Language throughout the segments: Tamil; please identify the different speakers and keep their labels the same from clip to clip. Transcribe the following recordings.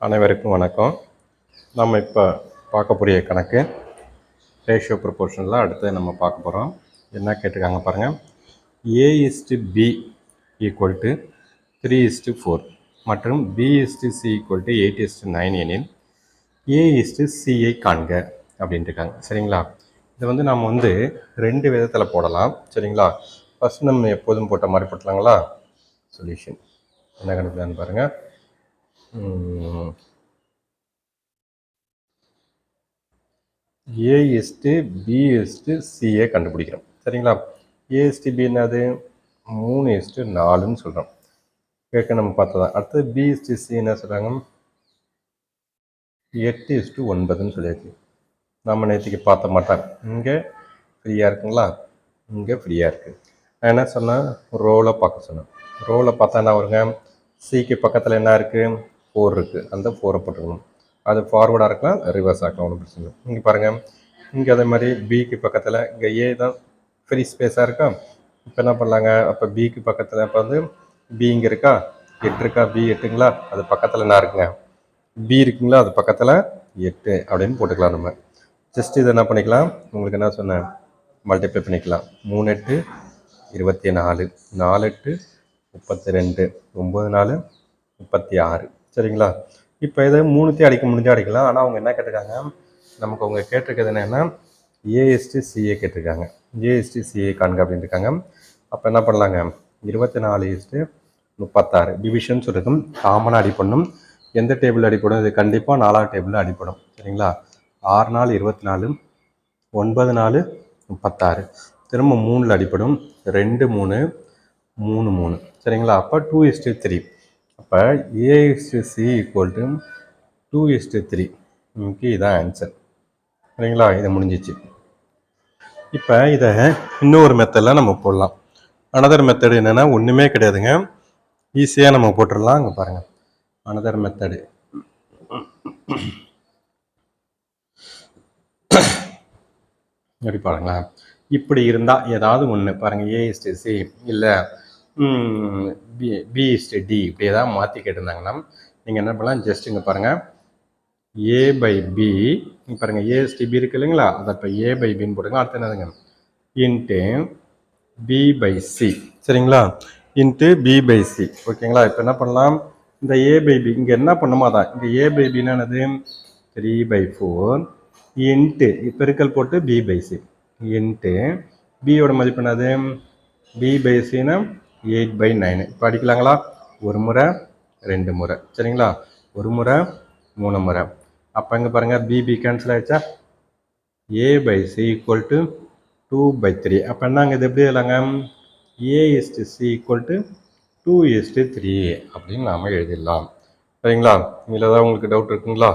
Speaker 1: அனைவருக்கும் வணக்கம். நம்ம இப்போ பார்க்கக்கூடிய கணக்கு ரேஷியோ ப்ரொபோர்ஷனில் அடுத்து நம்ம பார்க்க போகிறோம். என்ன கேட்டிருக்காங்க பாருங்கள். A/B ஈக்குவல் டு 3:4 மற்றும் B/C ஈக்குவல் டு 8:9 எனில் A/Cயை காண்க அப்படின்ட்டு இருக்காங்க. சரிங்களா? இதை நம்ம ரெண்டு விதத்தில் போடலாம். சரிங்களா? ஃபஸ்ட் நம்ம எப்போதும் போட்ட மாதிரி போட்டலாங்களா? சொல்யூஷன் என்ன கண்டுபிடிக்கலான்னு பாருங்கள். A/B/Cயை கண்டுபிடிக்கிறோம். சரிங்களா? A/B என்னது 3:4ன்னு சொல்கிறோம். கேட்க நம்ம பார்த்ததான். அடுத்தது B/C என்ன சொல்கிறாங்க 8:9ன்னு சொல்லியாச்சு. நம்ம நேற்றுக்கு பார்த்த மாட்டோம். இங்கே ஃப்ரீயாக இருக்குங்களா? இங்கே ஃப்ரீயாக இருக்குது. நான் என்ன சொன்னேன், ரோவில் பார்க்க சொன்னேன். ரோவில் பார்த்தா என்ன வருங்க, சிக்கு பக்கத்தில் என்ன இருக்குது 4 இருக்குது. அந்த 4 போட்டுக்கணும். அது ஃபார்வர்டாக இருக்கலாம், ரிவர்ஸ் ஆக்கலாம், ஒன்றும் பிரச்சனை இல்லை. இங்கே பாருங்கள், இங்கே அதே மாதிரி பிக்கு பக்கத்தில் இங்கே ஏ தான் ஃப்ரீ ஸ்பேஸாக இருக்கா. இப்போ என்ன பண்ணலாங்க, அப்போ பிக்கு பக்கத்தில் இப்போ பி இங்கே இருக்கா, 8 இருக்கா, பி 8ங்களா, அது பக்கத்தில் என்ன இருக்குங்க பி இருக்குங்களா, அது பக்கத்தில் 8 அப்படின்னு போட்டுக்கலாம். நம்ம ஜஸ்ட் இதை என்ன பண்ணிக்கலாம், உங்களுக்கு என்ன சொன்னேன், மல்டிப்ளை பண்ணிக்கலாம். 3 8 24, 4 8 32, 9 4 36. சரிங்களா? இப்போ இதை 3த்தையும் அடிக்க முடிஞ்சால் அடிக்கலாம். ஆனால் அவங்க என்ன கேட்டிருக்காங்க, நமக்கு அவங்க கேட்டிருக்கிறது என்னென்னா A/Cயை கேட்டிருக்காங்க. A/Cயை காண்க அப்படின்னு இருக்காங்க. அப்போ என்ன பண்ணலாங்க, 24:36 டிவிஷன் சொல்லிருக்கும். காமனாக அடிப்படணும். எந்த டேபிள் அடிப்படும், இது கண்டிப்பாக 4வது டேபிளில் அடிப்படும். சரிங்களா? 6 4 24, 9 4 36, திரும்ப 3ல் அடிப்படும். 2 3 3 3. சரிங்களா? அப்போ 2:3. அப்போ A/C ஈக்குவல் டு 2:3. இதுதான் ஆன்சர். சரிங்களா? இதை முடிஞ்சிச்சு. இப்போ இதை இன்னொரு மெத்தடில் நம்ம போடலாம். அனதர் மெத்தடு என்னென்னா ஒன்றுமே கிடையாதுங்க, ஈஸியாக நம்ம போட்டுடலாம். அங்கே பாருங்கள், அனதர் மெத்தடு எப்படி பாருங்களேன். இப்படி இருந்தால் ஏதாவது ஒன்று பாருங்கள், A/C இல்லை B/D இப்படி ஏதாவது மாற்றி கேட்டிருந்தாங்கன்னா நீங்கள் என்ன பண்ணலாம், ஜஸ்ட் இங்கே பாருங்கள், A/B பாருங்கள், A/B இருக்கு இல்லைங்களா, அதை இப்போ A/Bன்னு போட்டுங்க. அடுத்து என்னதுங்க இன்ட்டு B/C. சரிங்களா? Into B/C. ஓகேங்களா? இப்போ என்ன பண்ணலாம், இந்த A/B இங்கே என்ன பண்ணுமோ அதான். இங்கே A/B என்னது 3/4 இன்ட்டு பெருக்கல் போட்டு B/C இன்ட்டு பியோட மதிப்பு என்னது B/Cனா 8/9. இப்போ அடிக்கலாங்களா, ஒரு முறை 2 முறை. சரிங்களா? ஒரு முறை 3 முறை. அப்போ இங்கே பாருங்கள், B கேன்சல் ஆகிடுச்சா, A/C ஈக்குவல் டு 2/3. அப்போ என்னங்க இது எப்படி இல்லைங்க, A/C ஈக்குவல் டு 2:3 அப்படின்னு நாம் எழுதிடலாம். சரிங்களா? இதில் ஏதாவது உங்களுக்கு டவுட் இருக்குங்களா?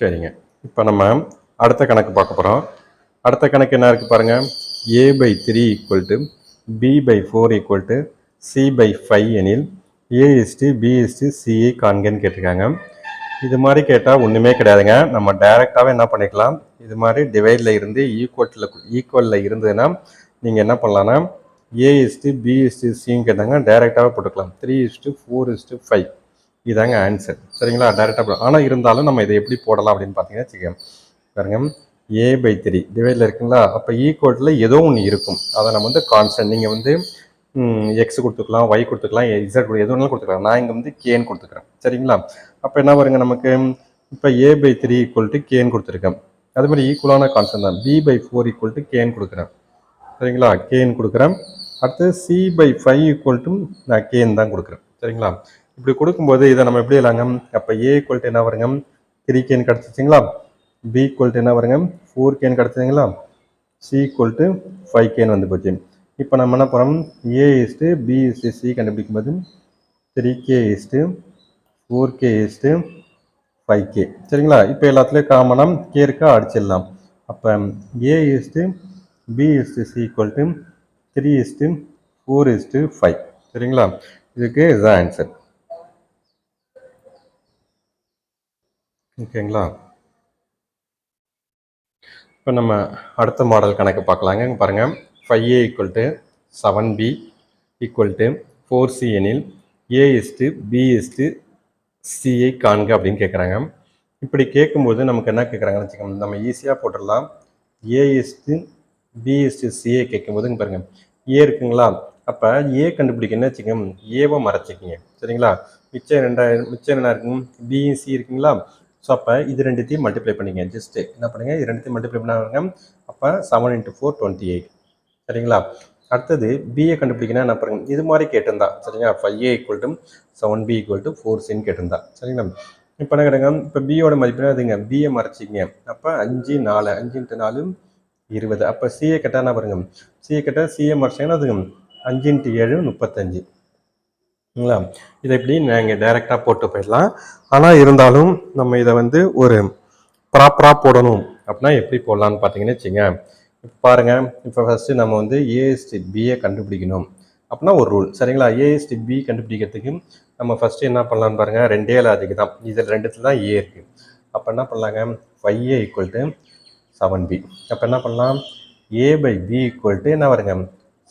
Speaker 1: சரிங்க. இப்போ நம்ம அடுத்த கணக்கு பார்க்க போகிறோம். அடுத்த கணக்கு என்ன இருக்குது பாருங்கள். A/3 equal to B/4 equal to C/5 எனில் A/B/Cயை காண்கன்னு கேட்டிருக்காங்க. இது மாதிரி கேட்டால் ஒன்றுமே கிடையாதுங்க, நம்ம டைரெக்டாகவே என்ன பண்ணிக்கலாம், இது மாதிரி டிவைடில் இருந்து ஈக்குவலில் இருந்ததுன்னா நீங்கள் என்ன பண்ணலான்னா A/B/Cன்னு கேட்டாங்க, டைரெக்டாகவே போட்டுக்கலாம். 3:4:5 இதாங்க ஆன்சர். சரிங்களா? டைரெக்டாக. ஆனால் இருந்தாலும் நம்ம இதை எப்படி போடலாம் அப்படின்னு பார்த்தீங்கன்னா வச்சுக்கோங்க, பாருங்க, A/3 டிவைடில் இருக்குங்களா, அப்போ ஈக்குவலில் ஏதோ ஒன்று இருக்கும். அதை நம்ம கான்ஸ்டன்ட், நீங்கள் எக்ஸ் கொடுத்துக்கலாம், ஒய் கொடுத்துக்கலாம், இசட் எது ஒன்றும் கொடுத்துக்கலாம். நான் இங்கே கேன்னு கொடுத்துக்கிறேன். சரிங்களா? அப்போ என்ன வருங்க நமக்கு, இப்போ A/3 ஈக்குவல் டு கேன்னு கொடுத்துருக்கேன். அது மாதிரி ஈக்குவலான கான்ஸ்டன்ட் தான் B/4 ஈக்குவல் டு கேன்னு கொடுக்குறேன். சரிங்களா? கேன்னு கொடுக்குறேன். அடுத்து C/5 ஈக்குவல் டு நான் கேன்னு தான் கொடுக்குறேன். சரிங்களா? இப்படி கொடுக்கும்போது இதை நம்ம எப்படி இல்லைங்க, அப்போ A ஈக்குவல் டு என்ன வருங்க 3Kன்னு கிடச்சிச்சிங்களா, B ஈக்குவல் டு என்ன வருங்க 4Kன்னு கிடச்சிச்சிங்களா, C ஈக்குவல் டு 5Kன்னு வந்து போச்சு. இப்போ நம்ம என்ன பண்ணுறோம், A/B/C கண்டுபிடிக்கும் போது 3K/4K/5K. சரிங்களா? இப்போ எல்லாத்துலேயும் காமனாக கே இருக்கா, அடிச்சிடலாம். அப்போ A/B/C ஈக்குவல் டு 3:4:5. சரிங்களா? இதுக்கு இதுதான் ஆன்சர். ஓகேங்களா? இப்போ நம்ம அடுத்த மாடல் கணக்கு பார்க்கலாங்க. இங்கே பாருங்கள், 5A equal to 7B equal to 4C எனில் A/B/C சியை காண்க அப்படின்னு கேட்குறாங்க. இப்படி கேட்கும்போது நமக்கு என்ன கேட்குறாங்கன்னு வச்சுக்கோங்க, நம்ம ஈஸியாக போட்டுடலாம். A is to B is to CA கேட்கும்போது இங்கே பாருங்கள் ஏ இருக்குங்களா, அப்போ ஏ கண்டுபிடிக்கணும்னு வச்சுக்கோங்க, ஏவை மறைச்சிக்கிங்க சரிங்களா. மிச்சம் என்ன இருக்குங்க, பிசி இருக்குங்களா. ஸோ அப்போ இது ரெண்டுத்தையும் மல்டிப்ளை பண்ணிங்க. ஜஸ்ட்டு என்ன பண்ணுங்கள், இது ரெண்டுத்தையும் மல்டிப்ளை பண்ணாங்க. அப்போ 7 × 4 28 சரிங்களா. அடுத்தது பிஏ கண்டுபிடிக்கணும் என்ன பாருங்க, இது மாதிரி கேட்டிருந்தா சரிங்களா. 5A = 7B = 4Cன்னு கேட்டிருந்தா சரிங்களா. இப்போ என்ன கேட்டாங்க, இப்போ பியோட மதிப்பு அதுங்க, பிஏ மறைச்சிங்க. அப்போ 5 4 5 × 4 20. அப்போ சிஏ கேட்டால் என்ன பாருங்க, சிஏ கேட்டால் சிஏ மறைச்சிங்கன்னா அதுங்க 5 × 7 35ங்களா. இதை எப்படி நாங்கள் டைரெக்டாக போட்டு போயிடலாம். ஆனால் இருந்தாலும் நம்ம இதை வந்து ஒரு ப்ராப்பராக போடணும் அப்படின்னா எப்படி போடலான்னு பார்த்தீங்கன்னு வச்சுங்க. இப்போ பாருங்கள், இப்போ ஃபஸ்ட்டு நம்ம வந்து ஏஎஸ்டி பிஏ கண்டுபிடிக்கணும் அப்படின்னா ஒரு ரூல் சரிங்களா. ஏஎஸ்டி பி கண்டுபிடிக்கிறதுக்கு நம்ம ஃபஸ்ட்டு என்ன பண்ணலான்னு பாருங்கள், 2 லாஜிக் தான். இதில் 2 தான் ஏ இருக்குது. அப்போ என்ன பண்ணலாங்க, 5A = 7B. அப்போ என்ன பண்ணலாம், A/B = என்ன வருங்க,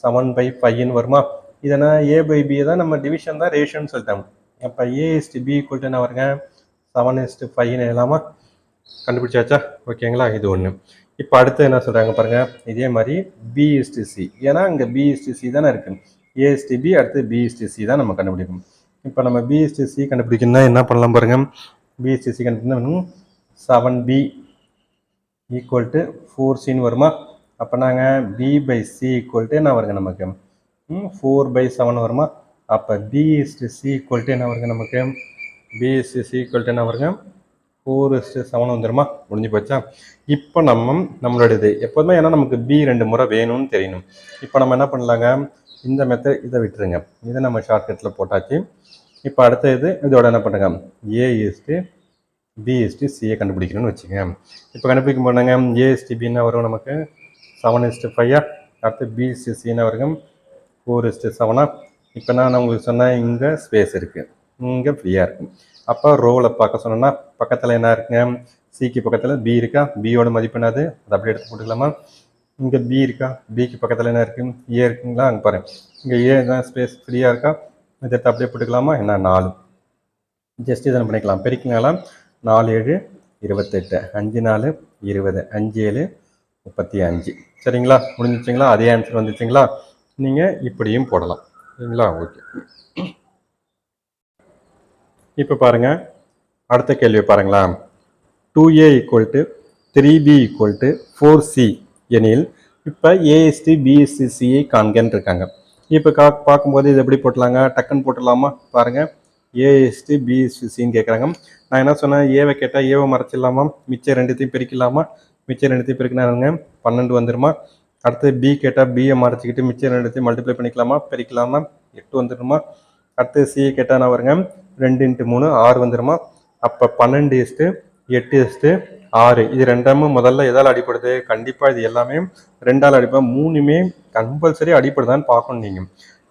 Speaker 1: 7/5ன்னு வருமா. இதனா A/B தான் நம்ம டிவிஷன் தான் ரேஷியோன்னு சொல்லிட்டோம். அப்போ A/B = என்ன வருங்க, 7:5ன்னு எழுதலாமா. கண்டுபிடிச்சாச்சா, ஓகேங்களா. இது ஒன்று. இப்போ அடுத்து என்ன சொல்கிறாங்க பாருங்கள், இதே மாதிரி B/C, ஏன்னா இங்கே B/C தானே இருக்குது. A/B அடுத்து B/C தான் நம்ம கண்டுபிடிக்கணும். இப்போ நம்ம B/C கண்டுபிடிக்கணும்னா என்ன பண்ணலாம் பாருங்கள், B/C கண்டுபிடிக்கணும் 7B = 4Cன்னு வருமா. அப்போ நாங்கள் B/C = என்ன வருங்க நமக்கு 4/7 வருமா. அப்போ B/C = என்ன வருங்க நமக்கு, B/C = என்ன வருங்க 4:7 வந்துடுமா. முடிஞ்சு போச்சா. இப்போ நம்மளோடது எப்போதுமே ஏன்னா நமக்கு B 2 முறை வேணும்னு தெரியணும். இப்போ நம்ம என்ன பண்ணலாங்க, இந்த மெத்தட் இதை விட்டுருங்க, இதை நம்ம ஷார்ட்கட்டில் போட்டாச்சு. இப்போ அடுத்த இதோட என்ன பண்ணுங்க, A/B/Cயை கண்டுபிடிக்கணும்னு வச்சுங்க. இப்போ கண்டுபிடிக்க போனாங்க, A/B என்ன வரும் நமக்கு 7:5. அடுத்து B/C என்ன வருங்க 4:7. இப்போ நான் உங்களுக்கு சொன்னேன், இங்கே ஸ்பேஸ் இருக்குது, இங்கே ஃப்ரீயாக இருக்குது. அப்போ ரோவில் பார்க்க சொன்னோன்னா பக்கத்தில் என்ன இருக்குங்க, சிக்கு பக்கத்தில் பி இருக்கா, பியோட மதிப்பு என்னது, அதை அப்படியே எடுத்து போட்டுக்கலாமா. இங்கே பி இருக்கா, பிக்கு பக்கத்தில் என்ன இருக்குது, ஏ இருக்குங்களா. அங்கே பாருங்கள், இங்கே ஏ தான் ஸ்பேஸ் ஃப்ரீயாக இருக்கா, இதை எடுத்து அப்படியே போட்டுக்கலாமா. என்ன 4, ஜஸ்ட் இதை பண்ணிக்கலாம், பெருக்கிங்களா. 4 7 28, 5 4 20, 5 7 35 சரிங்களா. முடிஞ்சிச்சிங்களா, அதே ஆன்சர் வந்துச்சுங்களா. நீங்கள் இப்படியும் போடலாம் சரிங்களா. ஓகே, இப்போ பாருங்கள் அடுத்த கேள்வி பாருங்களா. 2A = 3B = 4C எனில் இப்போ A/B BCயை காண்கன்னு இருக்காங்க. இப்போ பார்க்கும்போது இது எப்படி போட்டலாங்க, டக்குன்னு போட்டுடலாமா. பாருங்கள், A/B BCன்னு கேட்குறாங்க. நான் என்ன சொன்னேன், ஏவை கேட்டால் ஏவை மறைச்சிடலாமா, மிச்சம் 2த்தையும் பிரிக்கலாமா. மிச்சம் 2த்தையும் பிரிக்கினாங்க 12 வந்துடுமா. அடுத்து B கேட்டால் பியை மறைச்சிக்கிட்டு மிச்சம் 2த்தையும் மல்டிப்ளை பண்ணிக்கலாமா, பிரிக்கலாமா, 8 வந்துடுமா. அடுத்து C கேட்டால் நான் வருங்க 2 × 3 6 வந்துடுமா. அப்போ 12:8:6. இது ரெண்டாமே முதல்ல எதால் அடிப்படுது, கண்டிப்பாக இது எல்லாமே 2ஆல் அடிப்பா, 3மே கம்பல்சரி அடிப்படுதான்னு பார்க்கணும் நீங்கள்.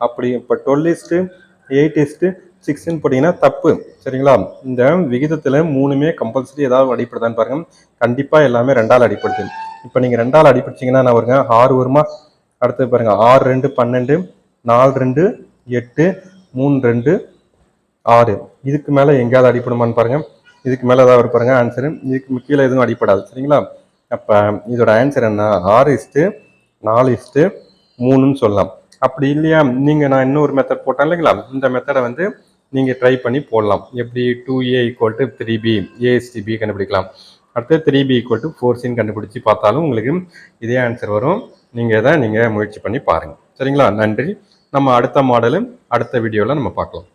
Speaker 1: அப்படி இப்போ 12:8:6ன்னு போட்டிங்கன்னா தப்பு சரிங்களா. இந்த விகிதத்தில் 3மே கம்பல்சரி ஏதாவது அடிப்படுதான்னு பாருங்கள். கண்டிப்பாக எல்லாமே 2ஆல் அடிப்படுது. இப்போ நீங்கள் 2ஆல் அடிப்பிடிச்சிங்கன்னா நான் வருங்க 6 வருமா. அடுத்து பாருங்கள் 6 2 12, 4 2 8, 3 2 6. இதுக்கு மேலே எங்கேயாவது அடிப்படுமான்னு பாருங்கள். இதுக்கு மேலே ஏதாவது பாருங்கள் ஆன்சரு, இதுக்கு கீழே எதுவும் அடிப்படாது சரிங்களா. அப்போ இதோட ஆன்சர் என்ன, 6:4:3ன்னு சொல்லலாம். அப்படி இல்லையா, நீங்கள் நான் இன்னொரு மெத்தட் போட்டேன் இல்லைங்களா, இந்த மெத்தடை வந்து நீங்கள் ட்ரை பண்ணி போடலாம். எப்படி 2A = 3B A/B கண்டுபிடிக்கலாம். அடுத்து 3B = 4Cன்னு கண்டுபிடிச்சி பார்த்தாலும் உங்களுக்கு இதே ஆன்சர் வரும். நீங்கள் முயற்சி பண்ணி பாருங்கள் சரிங்களா. நன்றி. நம்ம அடுத்த மாடலு அடுத்த வீடியோவில் நம்ம பார்க்கலாம்.